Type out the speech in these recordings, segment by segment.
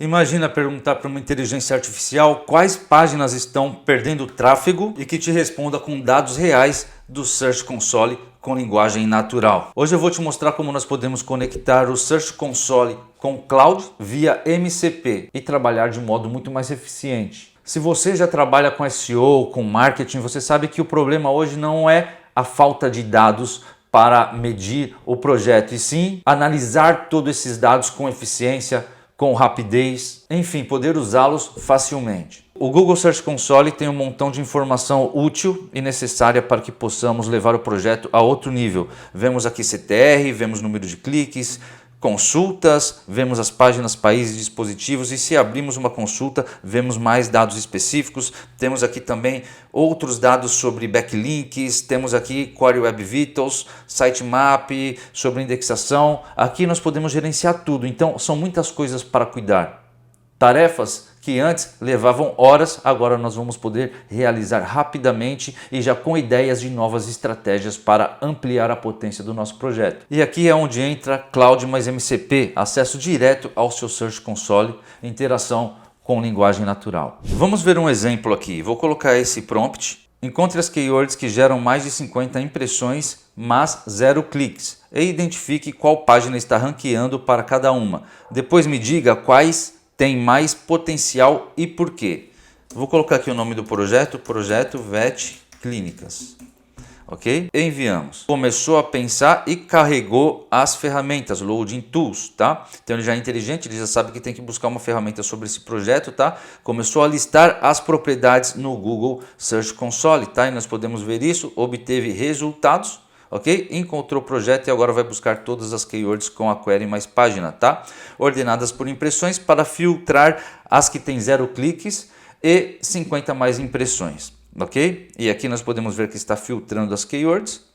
Imagina perguntar para uma inteligência artificial quais páginas estão perdendo tráfego e que te responda com dados reais do Search Console com linguagem natural. Hoje eu vou te mostrar como nós podemos conectar o Search Console com o Cloud via MCP e trabalhar de modo muito mais eficiente. Se você já trabalha com SEO, com marketing, você sabe que o problema hoje não é a falta de dados para medir o projeto, e sim analisar todos esses dados com eficiência, com rapidez, enfim, poder usá-los facilmente. O Google Search Console tem um montão de informação útil e necessária para que possamos levar o projeto a outro nível. Vemos aqui CTR, vemos número de cliques, consultas, vemos as páginas, países, dispositivos, e se abrimos uma consulta, vemos mais dados específicos. Temos aqui também outros dados sobre backlinks, temos aqui Core Web Vitals, sitemap, sobre indexação. Aqui nós podemos gerenciar tudo, então são muitas coisas para cuidar. Tarefas que antes levavam horas, agora nós vamos poder realizar rapidamente e já com ideias de novas estratégias para ampliar a potência do nosso projeto. E aqui é onde entra Cloud mais MCP, acesso direto ao seu Search Console, interação com linguagem natural. Vamos ver um exemplo aqui. Vou colocar esse prompt. Encontre as keywords que geram mais de 50 impressões, mas 0 cliques, e identifique qual página está ranqueando para cada uma. Depois me diga quais tem mais potencial e por quê. Vou colocar aqui o nome do projeto Vet Clínicas. Ok? Enviamos. Começou a pensar e carregou as ferramentas, Loading Tools, tá? Então ele já é inteligente, ele já sabe que tem que buscar uma ferramenta sobre esse projeto, tá? Começou a listar as propriedades no Google Search Console, tá? E nós podemos ver isso, obteve resultados. Ok? Encontrou o projeto e agora vai buscar todas as keywords com a query mais página, tá? Ordenadas por impressões para filtrar as que tem 0 cliques e 50 mais impressões, ok? E aqui nós podemos ver que está filtrando as keywords.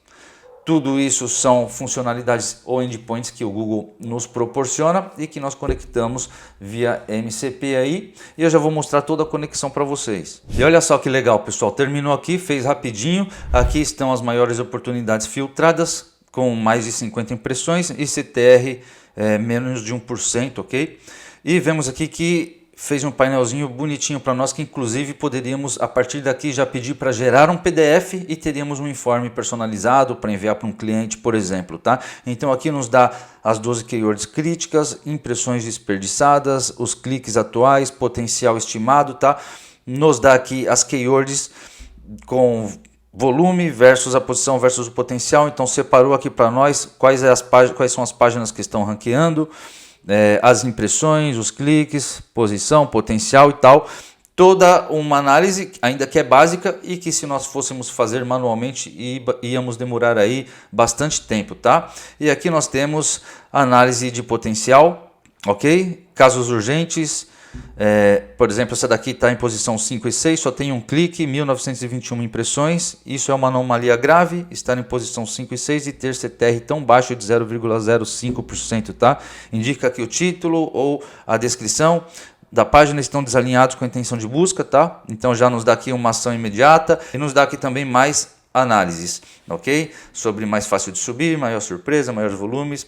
Tudo isso são funcionalidades ou endpoints que o Google nos proporciona e que nós conectamos via MCP aí. E eu já vou mostrar toda a conexão para vocês. E olha só que legal, pessoal. Terminou aqui, fez rapidinho. Aqui estão as maiores oportunidades filtradas com mais de 50 impressões e CTR menos de 1%, ok? E vemos aqui que fez um painelzinho bonitinho para nós, que inclusive poderíamos a partir daqui já pedir para gerar um PDF e teríamos um informe personalizado para enviar para um cliente, por exemplo, tá? Então aqui nos dá as 12 keywords críticas, impressões desperdiçadas, os cliques atuais, potencial estimado, tá? Nos dá aqui as keywords com volume versus a posição versus o potencial. Então separou aqui para nós quais são as páginas que estão ranqueando, as impressões, os cliques, posição, potencial e tal. Toda uma análise, ainda que é básica, e que se nós fôssemos fazer manualmente íamos demorar aí bastante tempo, tá? E aqui nós temos análise de potencial, ok? Casos urgentes. Por exemplo, essa daqui está em posição 5 e 6, só tem um clique, 1921 impressões. Isso é uma anomalia grave, estar em posição 5 e 6 e ter CTR tão baixo de 0,05%, tá? Indica que o título ou a descrição da página estão desalinhados com a intenção de busca, tá? Então já nos dá aqui uma ação imediata e nos dá aqui também mais análises, ok? Sobre mais fácil de subir, maior surpresa, maiores volumes.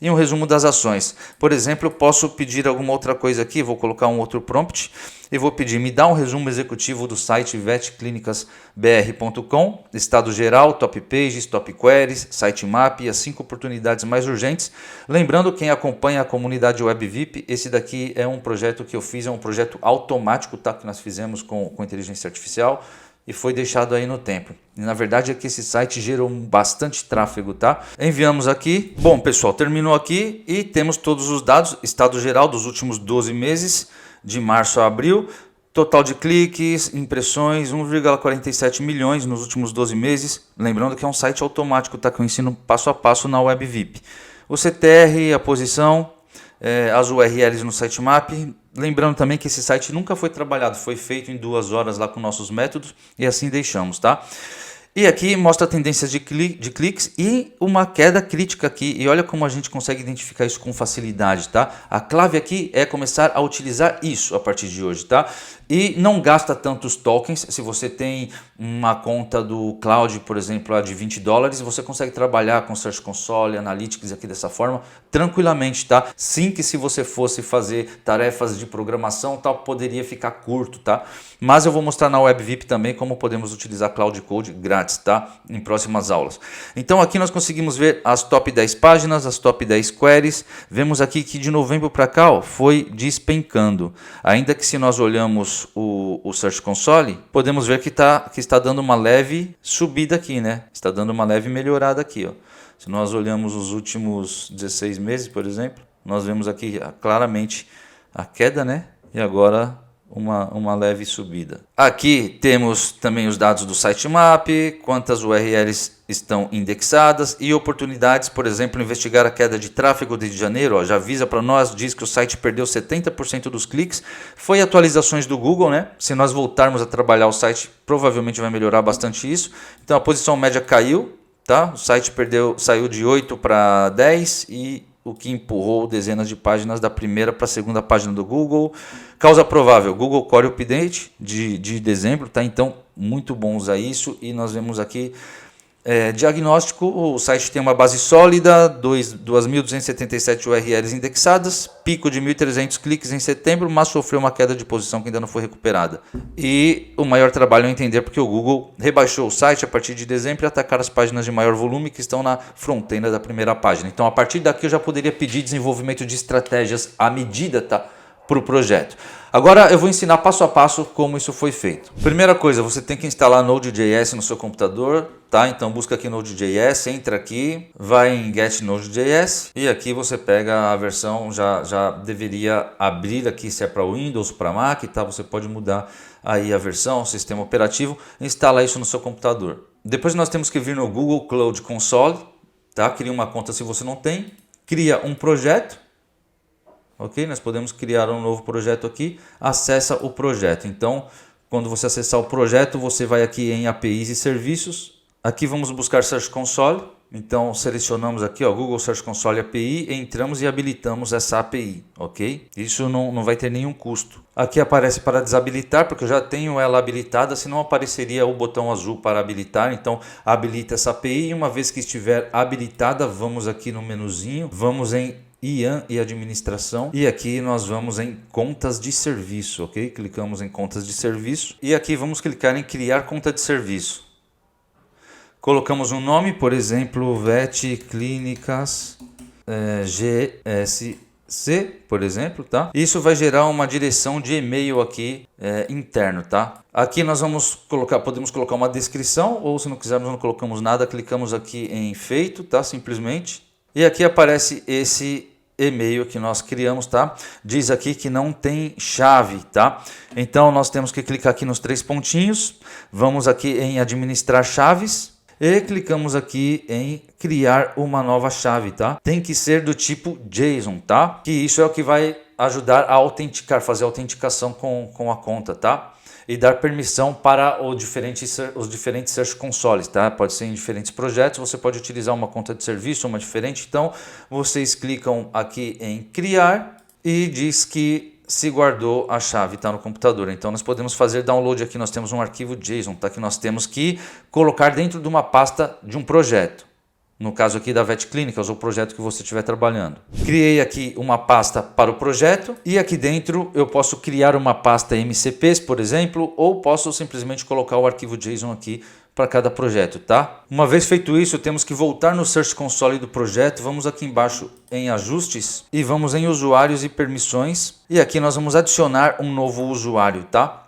E um resumo das ações. Por exemplo, eu posso pedir alguma outra coisa aqui, vou colocar um outro prompt e vou pedir, me dá um resumo executivo do site vetclinicasbr.com, estado geral, top pages, top queries, sitemap e as 5 oportunidades mais urgentes. Lembrando, quem acompanha a comunidade Web VIP, esse daqui é um projeto que eu fiz, é um projeto automático, tá? Que nós fizemos com inteligência artificial. E foi deixado aí no tempo. E na verdade é que esse site gerou bastante tráfego, tá? Enviamos aqui. Bom, pessoal, terminou aqui e temos todos os dados. Estado geral dos últimos 12 meses, de março a abril. Total de cliques, impressões, 1,47 milhões nos últimos 12 meses. Lembrando que é um site automático, tá? Que eu ensino passo a passo na Web VIP. O CTR, a posição, as URLs no sitemap. Lembrando também que esse site nunca foi trabalhado, foi feito em 2 horas lá com nossos métodos e assim deixamos, tá? E aqui mostra a tendência de cliques e uma queda crítica aqui. E olha como a gente consegue identificar isso com facilidade, tá? A clave aqui é começar a utilizar isso a partir de hoje, tá? E não gasta tantos tokens. Se você tem uma conta do Cloud, por exemplo, de $20, você consegue trabalhar com Search Console, Analytics aqui dessa forma tranquilamente, tá? Sim, que se você fosse fazer tarefas de programação, tal, poderia ficar curto, tá? Mas eu vou mostrar na WebVip também como podemos utilizar Cloud Code grátis, tá? Em próximas aulas. Então aqui nós conseguimos ver as top 10 páginas, as top 10 queries. Vemos aqui que de novembro para cá, ó, foi despencando. Ainda que se nós olhamos o Search Console, podemos ver que está dando uma leve subida aqui, né? Está dando uma leve melhorada aqui, ó. Se nós olhamos os últimos 16 meses, por exemplo, nós vemos aqui claramente a queda, né? E agora uma leve subida. Aqui temos também os dados do sitemap, quantas URLs estão indexadas e oportunidades, por exemplo, investigar a queda de tráfego de janeiro, ó, já avisa para nós, diz que o site perdeu 70% dos cliques, foi atualizações do Google, né? Se nós voltarmos a trabalhar o site, provavelmente vai melhorar bastante isso. Então a posição média caiu, tá? O site saiu de 8 para 10 e o que empurrou dezenas de páginas da primeira para a segunda página do Google. Causa provável, Google Core Update de dezembro, tá? Então, muito bom usar isso. E nós vemos aqui, diagnóstico, o site tem uma base sólida, 2.277 URLs indexadas, pico de 1.300 cliques em setembro, mas sofreu uma queda de posição que ainda não foi recuperada. E o maior trabalho é entender porque o Google rebaixou o site a partir de dezembro e atacar as páginas de maior volume que estão na fronteira da primeira página. Então, a partir daqui eu já poderia pedir desenvolvimento de estratégias à medida, tá? Para o projeto. Agora eu vou ensinar passo a passo como isso foi feito. Primeira coisa, você tem que instalar Node.js no seu computador, tá? Então busca aqui Node.js, entra aqui, vai em Get Node.js e aqui você pega a versão, já deveria abrir aqui se é para Windows, para Mac, tá? Você pode mudar aí a versão, o sistema operativo, instala isso no seu computador. Depois nós temos que vir no Google Cloud Console, tá? Cria uma conta se você não tem, cria um projeto. Ok? Nós podemos criar um novo projeto aqui, acessa o projeto. Então, quando você acessar o projeto, você vai aqui em APIs e serviços. Aqui vamos buscar Search Console. Então, selecionamos aqui, ó, Google Search Console API, entramos e habilitamos essa API, ok? Isso não vai ter nenhum custo. Aqui aparece para desabilitar, porque eu já tenho ela habilitada, senão apareceria o botão azul para habilitar. Então, habilita essa API e uma vez que estiver habilitada, vamos aqui no menuzinho, vamos em IAM e administração e aqui nós vamos em contas de serviço, ok? Clicamos em contas de serviço e aqui vamos clicar em criar conta de serviço. Colocamos um nome, por exemplo, VET Clínicas GSC, por exemplo, tá? Isso vai gerar uma direção de e-mail aqui interno, tá? Aqui nós podemos colocar uma descrição ou se não quisermos não colocamos nada, clicamos aqui em feito, tá? Simplesmente. E aqui aparece esse e-mail que nós criamos, tá? Diz aqui que não tem chave, tá? Então nós temos que clicar aqui nos 3 pontinhos, vamos aqui em administrar chaves e clicamos aqui em criar uma nova chave, tá? Tem que ser do tipo JSON, tá? Que isso é o que vai ajudar a autenticar, fazer a autenticação com a conta, tá? E dar permissão para os diferentes Search Consoles, tá? Pode ser em diferentes projetos, você pode utilizar uma conta de serviço, uma diferente. Então, vocês clicam aqui em criar e diz que se guardou a chave, tá? No computador. Então, nós podemos fazer download aqui, nós temos um arquivo JSON, tá? Que nós temos que colocar dentro de uma pasta de um projeto. No caso aqui da VET Clínicas, o projeto que você estiver trabalhando. Criei aqui uma pasta para o projeto e aqui dentro eu posso criar uma pasta MCPs, por exemplo, ou posso simplesmente colocar o arquivo JSON aqui para cada projeto, tá? Uma vez feito isso, temos que voltar no Search Console do projeto, vamos aqui embaixo em ajustes e vamos em usuários e permissões e aqui nós vamos adicionar um novo usuário, tá?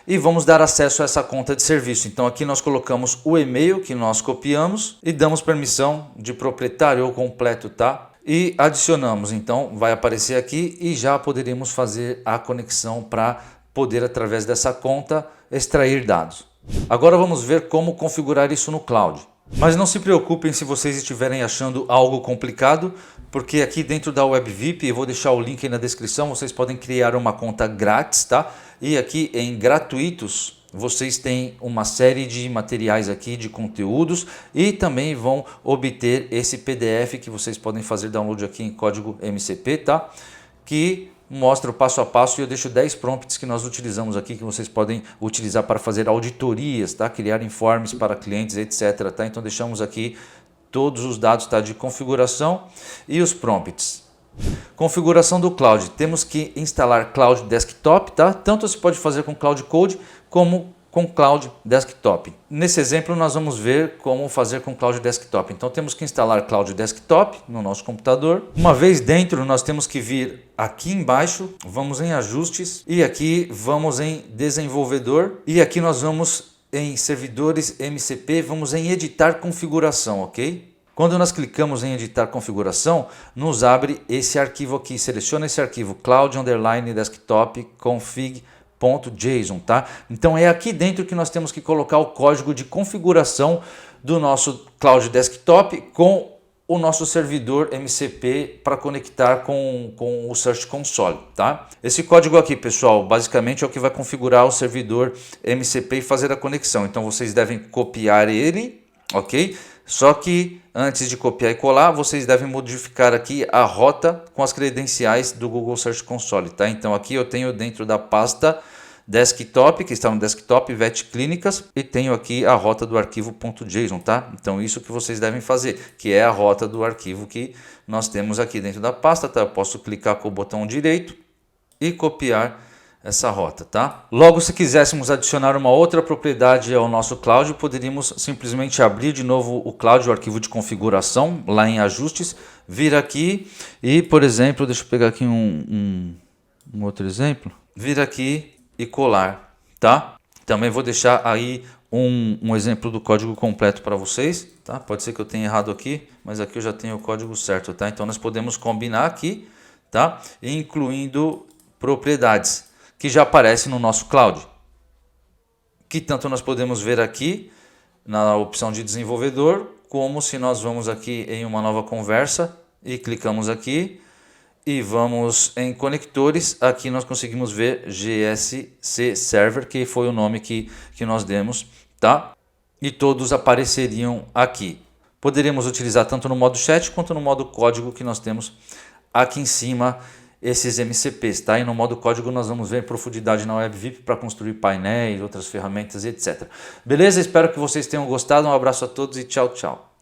E vamos dar acesso a essa conta de serviço. Então aqui nós colocamos o e-mail que nós copiamos e damos permissão de proprietário ou completo, tá? E adicionamos, então vai aparecer aqui e já poderemos fazer a conexão para poder através dessa conta extrair dados. Agora vamos ver como configurar isso no cloud. Mas não se preocupem se vocês estiverem achando algo complicado, porque aqui dentro da WebVip, eu vou deixar o link aí na descrição, vocês podem criar uma conta grátis, tá? E aqui em gratuitos, vocês têm uma série de materiais aqui, de conteúdos, e também vão obter esse PDF que vocês podem fazer download aqui em código MCP, tá? Que mostra o passo a passo, e eu deixo 10 prompts que nós utilizamos aqui, que vocês podem utilizar para fazer auditorias, tá? Criar informes para clientes, etc. Tá? Então deixamos aqui todos os dados, tá? De configuração e os prompts. Configuração do Cloud. Temos que instalar Cloud Desktop, tá? Tanto se pode fazer com Cloud Code como com Cloud Desktop. Nesse exemplo nós vamos ver como fazer com Cloud Desktop. Então temos que instalar Cloud Desktop no nosso computador. Uma vez dentro nós temos que vir aqui embaixo, vamos em ajustes e aqui vamos em desenvolvedor e aqui nós vamos em servidores MCP, vamos em editar configuração, ok? Quando nós clicamos em editar configuração, nos abre esse arquivo aqui. Seleciona esse arquivo cloud_desktop config.json, tá? Então é aqui dentro que nós temos que colocar o código de configuração do nosso Cloud Desktop com o nosso servidor MCP para conectar com o Search Console, tá? Esse código aqui, pessoal, basicamente é o que vai configurar o servidor MCP e fazer a conexão. Então vocês devem copiar ele, ok? Só que antes de copiar e colar, vocês devem modificar aqui a rota com as credenciais do Google Search Console, tá? Então aqui eu tenho dentro da pasta desktop, que está no desktop, VET Clínicas, e tenho aqui a rota do arquivo .json, tá? Então isso que vocês devem fazer, que é a rota do arquivo que nós temos aqui dentro da pasta, tá? Eu posso clicar com o botão direito e copiar essa rota, tá? Logo, se quiséssemos adicionar uma outra propriedade ao nosso Cloud, poderíamos simplesmente abrir de novo o Cloud, o arquivo de configuração, lá em ajustes, vir aqui e, por exemplo, deixa eu pegar aqui um outro exemplo, vir aqui e colar, tá? Também vou deixar aí um exemplo do código completo para vocês, tá? Pode ser que eu tenha errado aqui, mas aqui eu já tenho o código certo, tá? Então nós podemos combinar aqui, tá? Incluindo propriedades que já aparece no nosso Cloud, que tanto nós podemos ver aqui na opção de desenvolvedor, como se nós vamos aqui em uma nova conversa e clicamos aqui e vamos em conectores, aqui nós conseguimos ver GSC Server, que foi o nome que nós demos, tá? E todos apareceriam aqui. Poderíamos utilizar tanto no modo chat quanto no modo código que nós temos aqui em cima, esses MCPs, tá? E no modo código nós vamos ver profundidade na WebVip para construir painéis, outras ferramentas, etc. Beleza? Espero que vocês tenham gostado. Um abraço a todos e tchau, tchau.